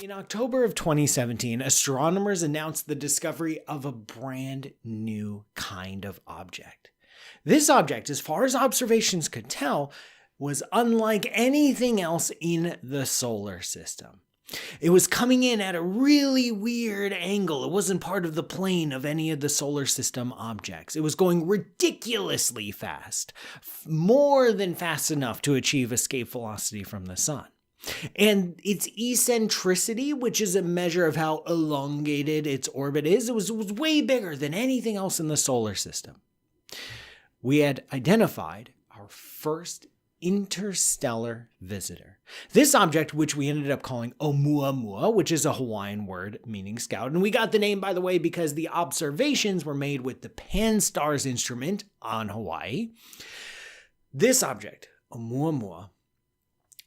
In October of 2017, astronomers announced the discovery of a brand new kind of object. This object, as far as observations could tell, was unlike anything else in the solar system. It was coming in at a really weird angle. It wasn't part of the plane of any of the solar system objects. It was going ridiculously fast, more than fast enough to achieve escape velocity from the sun. And its eccentricity, which is a measure of how elongated its orbit is, it was way bigger than anything else in the solar system. We had identified our first interstellar visitor. This object, which we ended up calling Oumuamua, which is a Hawaiian word meaning scout. And we got the name, by the way, because the observations were made with the Pan-STARRS instrument on Hawaii. This object, Oumuamua,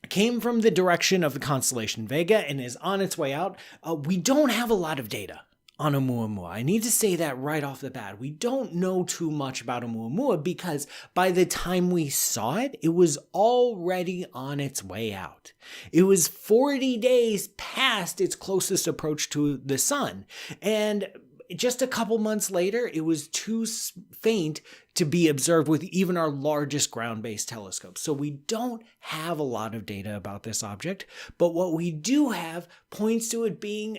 came from the direction of the constellation Vega and is on its way out. We don't have a lot of data on Oumuamua. I need to say that right off the bat. We don't know too much about Oumuamua because by the time we saw it, it was already on its way out. It was 40 days past its closest approach to the sun. And just a couple months later, it was too faint to be observed with even our largest ground-based telescope. So we don't have a lot of data about this object, but what we do have points to it being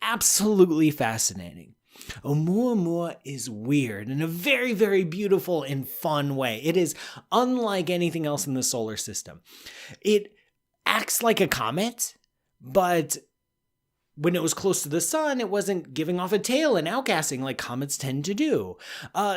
absolutely fascinating. Oumuamua is weird in a very, very beautiful and fun way. It is unlike anything else in the solar system. It acts like a comet, but when it was close to the sun, it wasn't giving off a tail and outgassing like comets tend to do.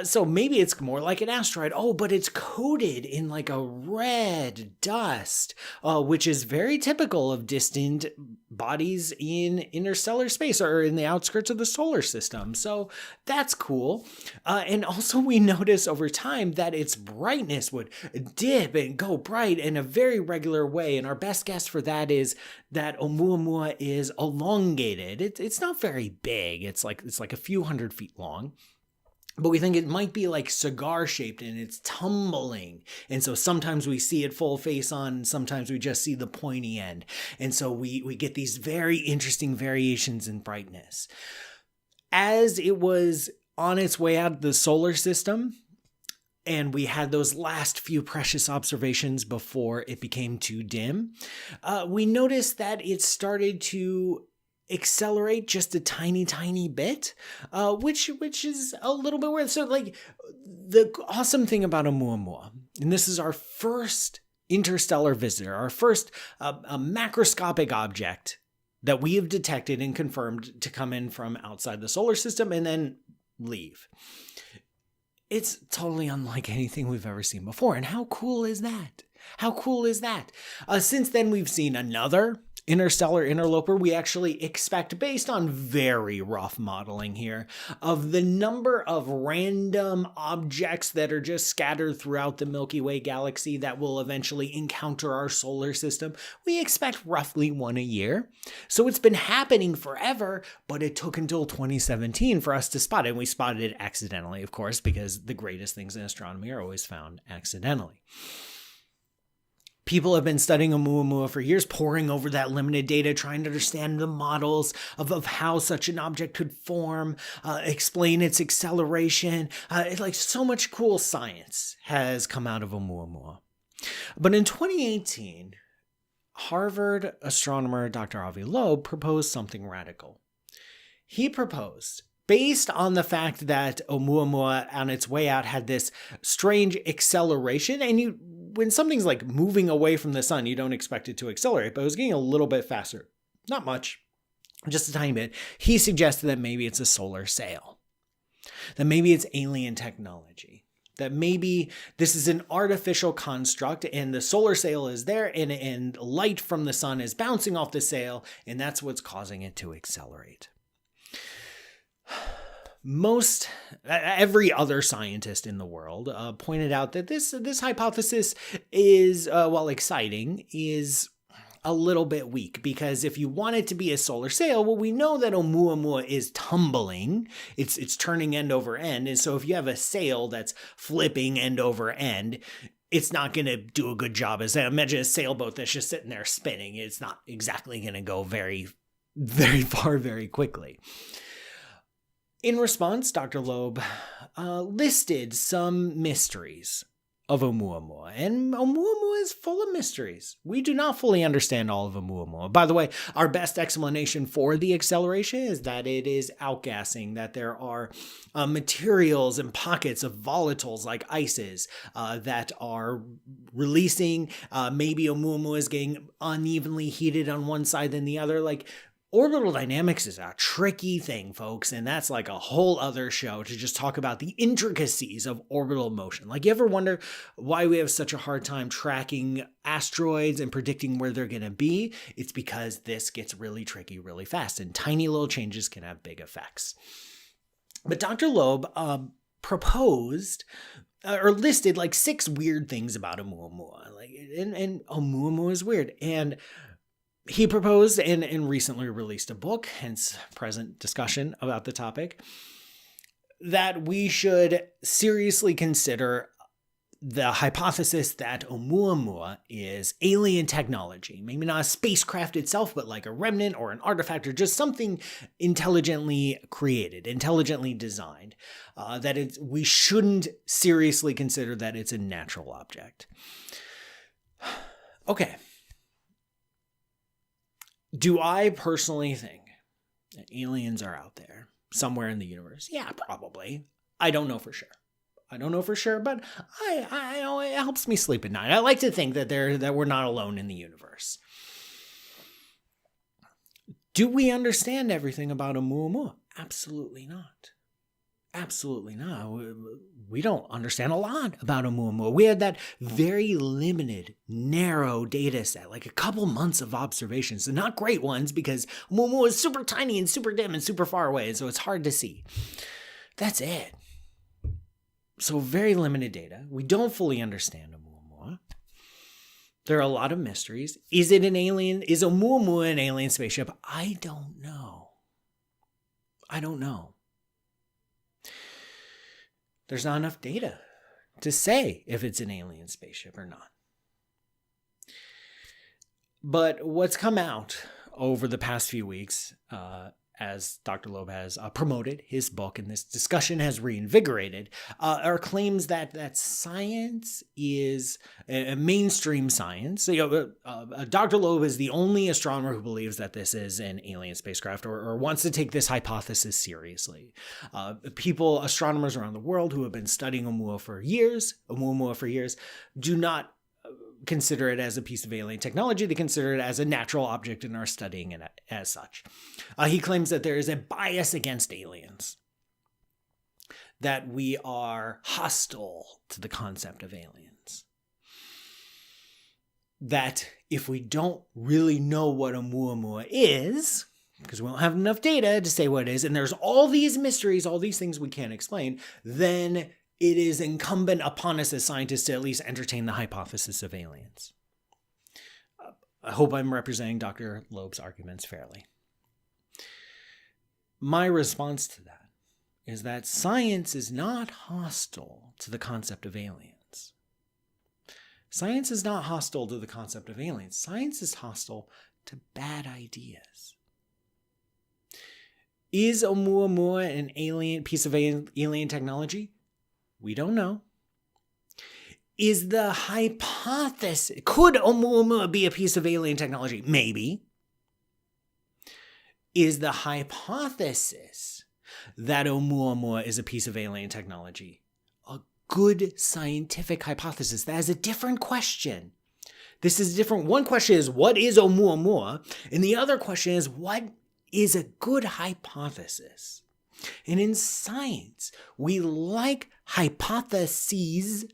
So maybe it's more like an asteroid. Oh, but it's coated in like a red dust, which is very typical of distant bodies in interstellar space or in the outskirts of the solar system. So that's cool. And also we notice over time that its brightness would dip and go bright in a very regular way. And our best guess for that is that Oumuamua is elongated. It's not very big. It's like a few hundred feet long. But we think it might be like cigar shaped and it's tumbling. And so sometimes we see it full face on, and sometimes we just see the pointy end. And so we get these very interesting variations in brightness. As it was on its way out of the solar system, and we had those last few precious observations before it became too dim, we noticed that it started to accelerate just a tiny bit, which is a little bit weird. So like the awesome thing about Oumuamua, and this is our first interstellar visitor, our first a macroscopic object that we have detected and confirmed to come in from outside the solar system and then leave. It's totally unlike anything we've ever seen before. And how cool is that? How cool is that? Since then, we've seen another interstellar interloper. We actually expect, based on very rough modeling here, of the number of random objects that are just scattered throughout the Milky Way galaxy that will eventually encounter our solar system, we expect roughly one a year. So it's been happening forever, but it took until 2017 for us to spot it. And we spotted it accidentally, of course, because the greatest things in astronomy are always found accidentally. People have been studying Oumuamua for years, poring over that limited data, trying to understand the models of how such an object could form, explain its acceleration. Like so much cool science has come out of Oumuamua. But in 2018, Harvard astronomer Dr. Avi Loeb proposed something radical. He proposed, based on the fact that Oumuamua on its way out had this strange acceleration, and when something's like moving away from the sun, you don't expect it to accelerate, but it was getting a little bit faster. Not much, just a tiny bit. He suggested that maybe it's a solar sail, that maybe it's alien technology, that maybe this is an artificial construct and the solar sail is there and light from the sun is bouncing off the sail, and that's what's causing it to accelerate. Every other scientist in the world pointed out that this hypothesis is, while exciting, is a little bit weak, because if you want it to be a solar sail, well, we know that Oumuamua is tumbling. It's turning end over end. And so if you have a sail that's flipping end over end, it's not going to do a good job. Imagine a sailboat that's just sitting there spinning. It's not exactly going to go very very far, very quickly. In response, Dr. Loeb listed some mysteries of Oumuamua, and Oumuamua is full of mysteries. We do not fully understand all of Oumuamua. By the way, our best explanation for the acceleration is that it is outgassing, that there are materials and pockets of volatiles like ices that are releasing. Maybe Oumuamua is getting unevenly heated on one side than the other. Like, orbital dynamics is a tricky thing, folks, and that's like a whole other show to just talk about the intricacies of orbital motion. Like, you ever wonder why we have such a hard time tracking asteroids and predicting where they're going to be? It's because this gets really tricky really fast, and tiny little changes can have big effects. But Dr. Loeb proposed or listed like 6 weird things about Oumuamua. And Oumuamua is weird. And he proposed and recently released a book, hence present discussion about the topic, that we should seriously consider the hypothesis that Oumuamua is alien technology. Maybe not a spacecraft itself, but like a remnant or an artifact or just something intelligently created, intelligently designed. We shouldn't seriously consider that it's a natural object. Okay. Do I personally think that aliens are out there somewhere in the universe? Yeah, probably. I don't know for sure. But it helps me sleep at night. I like to think that we're not alone in the universe. Do we understand everything about Oumuamua? Absolutely not. Absolutely not. We don't understand a lot about Oumuamua. We had that very limited, narrow data set, like a couple months of observations, and not great ones because Oumuamua is super tiny and super dim and super far away, so it's hard to see. That's it. So very limited data. We don't fully understand Oumuamua. There are a lot of mysteries. Is Oumuamua an alien spaceship? I don't know. There's not enough data to say if it's an alien spaceship or not. But what's come out over the past few weeks, as Dr. Loeb has promoted his book and this discussion has reinvigorated, are claims that science is mainstream science. Dr. Loeb is the only astronomer who believes that this is an alien spacecraft or wants to take this hypothesis seriously. Astronomers around the world who have been studying Oumuamua for years, do not consider it as a piece of alien technology. They consider it as a natural object and are studying it as such. He claims that there is a bias against aliens, that we are hostile to the concept of aliens, that if we don't really know what Oumuamua is, because we don't have enough data to say what it is, and there's all these mysteries, all these things we can't explain, then it is incumbent upon us as scientists to at least entertain the hypothesis of aliens. I hope I'm representing Dr. Loeb's arguments fairly. My response to that is that science is not hostile to the concept of aliens. Science is not hostile to the concept of aliens. Science is hostile to bad ideas. Is Oumuamua an piece of alien technology? We don't know. Is the hypothesis, could Oumuamua be a piece of alien technology? Maybe. Is the hypothesis that Oumuamua is a piece of alien technology a good scientific hypothesis? That is a different question. This is different. One question is, what is Oumuamua? And the other question is, what is a good hypothesis? And in science, we like hypotheses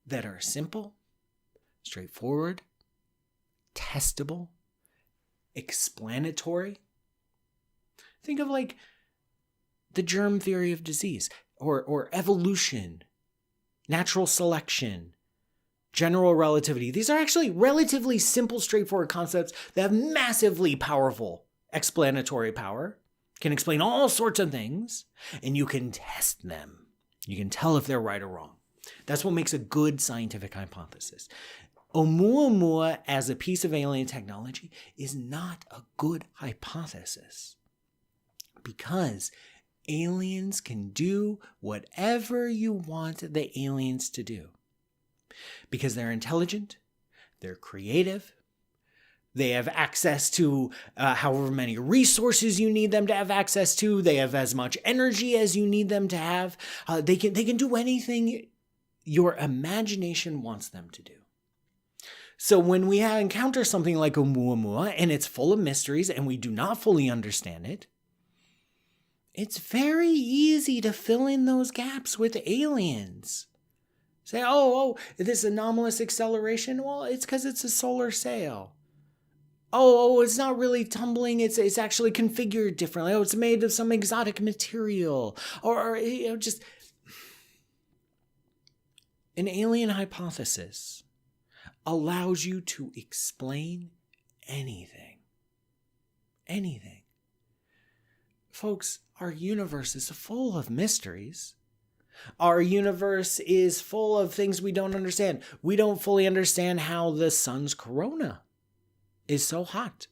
that are simple, straightforward, testable, explanatory. Think of like the germ theory of disease or evolution, natural selection, general relativity. These are actually relatively simple, straightforward concepts that have massively powerful explanatory power. Can explain all sorts of things, and you can test them. You can tell if they're right or wrong. That's what makes a good scientific hypothesis. Oumuamua as a piece of alien technology is not a good hypothesis because aliens can do whatever you want the aliens to do. Because they're intelligent, they're creative, they have access to however many resources you need them to have access to. They have as much energy as you need them to have. They can do anything your imagination wants them to do. So when we encounter something like Oumuamua and it's full of mysteries and we do not fully understand it, it's very easy to fill in those gaps with aliens. Say, this anomalous acceleration, well, it's because it's a solar sail. It's not really tumbling, it's actually configured differently. It's made of some exotic material. Or just an alien hypothesis allows you to explain anything. Anything. Folks, our universe is full of mysteries. Our universe is full of things we don't understand. We don't fully understand how the sun's corona is so hot.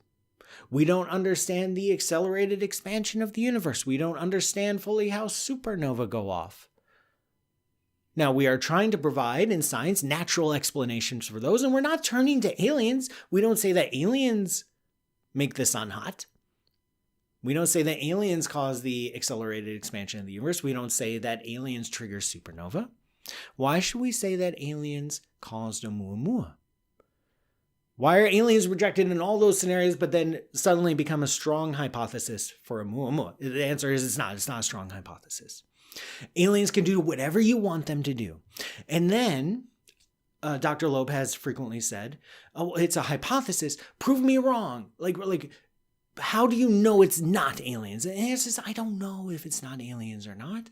We don't understand the accelerated expansion of the universe. We don't understand fully how supernova go off. Now, we are trying to provide in science natural explanations for those, and we're not turning to aliens. We don't say that aliens make the sun hot. We don't say that aliens cause the accelerated expansion of the universe. We don't say that aliens trigger supernova. Why should we say that aliens caused Oumuamua? Why are aliens rejected in all those scenarios, but then suddenly become a strong hypothesis for Oumuamua? The answer is it's not a strong hypothesis. Aliens can do whatever you want them to do. And then Dr. Loeb has frequently said, it's a hypothesis. Prove me wrong. Like, how do you know it's not aliens? And the answer is, I don't know if it's not aliens or not.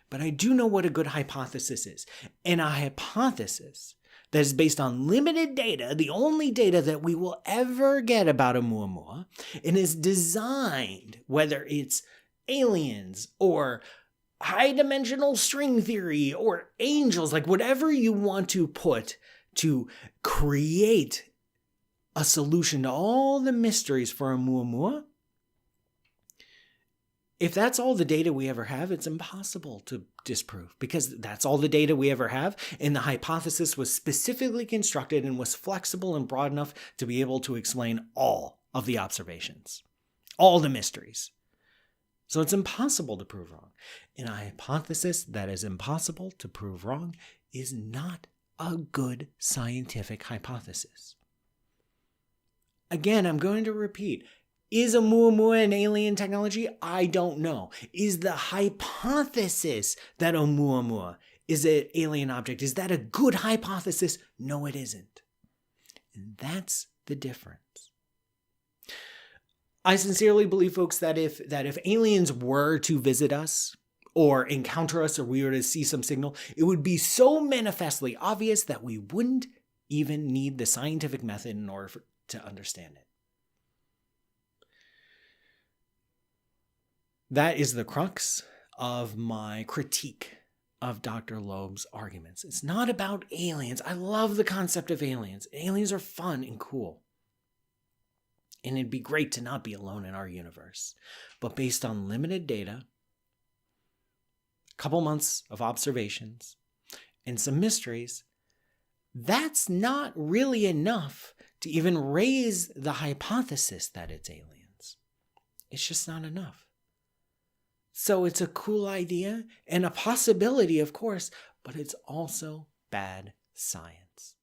But I do know what a good hypothesis is. And a hypothesis that is based on limited data, the only data that we will ever get about Oumuamua, and is designed, whether it's aliens or high-dimensional string theory or angels, like whatever you want to put to create a solution to all the mysteries for Oumuamua, if that's all the data we ever have, it's impossible to disprove because that's all the data we ever have. And the hypothesis was specifically constructed and was flexible and broad enough to be able to explain all of the observations, all the mysteries. So it's impossible to prove wrong. And a hypothesis that is impossible to prove wrong is not a good scientific hypothesis. Again, I'm going to repeat. Is Oumuamua an alien technology? I don't know. Is the hypothesis that Oumuamua is an alien object, is that a good hypothesis? No, it isn't. And that's the difference. I sincerely believe, folks, that if aliens were to visit us or encounter us or we were to see some signal, it would be so manifestly obvious that we wouldn't even need the scientific method in order to understand it. That is the crux of my critique of Dr. Loeb's arguments. It's not about aliens. I love the concept of aliens. Aliens are fun and cool. And it'd be great to not be alone in our universe. But based on limited data, a couple months of observations, and some mysteries, that's not really enough to even raise the hypothesis that it's aliens. It's just not enough. So it's a cool idea and a possibility, of course, but it's also bad science.